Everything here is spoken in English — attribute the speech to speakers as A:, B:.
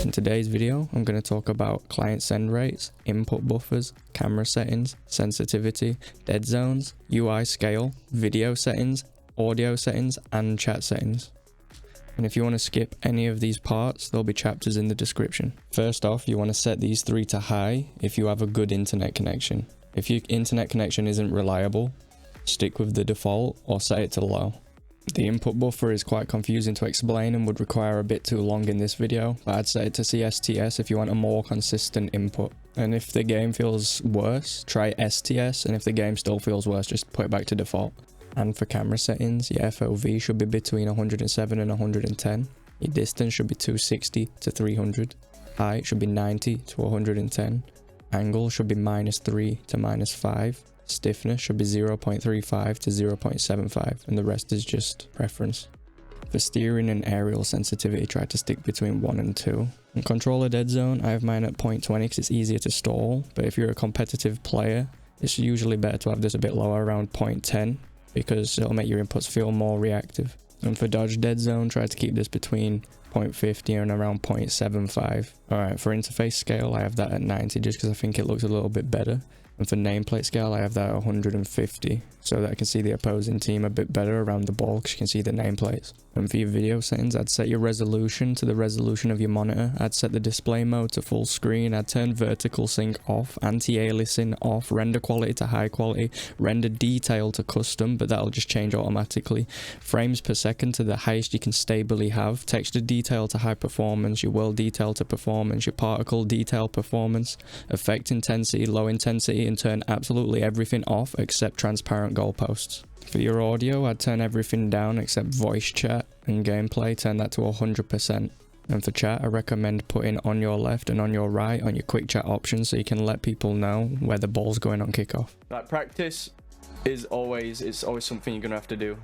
A: In today's video, I'm going to talk about client send rates, input buffers, camera settings, sensitivity, dead zones, UI scale, video settings, audio settings, and chat settings. And if you want to skip any of these parts, there'll be chapters in the description. First off, you want to set these three to high if you have a good internet connection. If your internet connection isn't reliable, stick with the default or set it to low. The input buffer is quite confusing to explain and would require a bit too long in this video, but I'd set it to CSTS if you want a more consistent input. And if the game feels worse, try STS, and if the game still feels worse, just put it back to default. And for camera settings, your FOV should be between 107 and 110. Your distance should be 260 to 300. Height should be 90 to 110. Angle should be -3 to -5. Stiffness should be 0.35 to 0.75, and the rest is just preference. For steering and aerial sensitivity, try to stick between 1 and 2. In controller dead zone, I have mine at 0.20 because it's easier to stall, but if you're a competitive player, it's usually better to have this a bit lower, around 0.10, because it'll make your inputs feel more reactive. And for dodge dead zone, try to keep this between 0.50 and around 0.75. Alright, for interface scale, I have that at 90 just because I think it looks a little bit better. And for nameplate scale, I have that at 150, so that I can see the opposing team a bit better around the ball because you can see the nameplates. And for your video settings, I'd set your resolution to the resolution of your monitor. I'd set the display mode to full screen. I'd turn vertical sync off, anti-aliasing off, render quality to high quality, render detail to custom, but that'll just change automatically. Frames per second to the highest you can stably have. Texture detail to high performance, your world detail to performance, your particle detail performance, effect intensity, low intensity, and turn absolutely everything off except transparent goalposts. For your audio, I'd turn everything down except voice chat and gameplay, turn that to 100%. And for chat, I recommend putting on your left and on your right on your quick chat options so you can let people know where the ball's going on kickoff.
B: Like, practice is always something you're gonna have to do.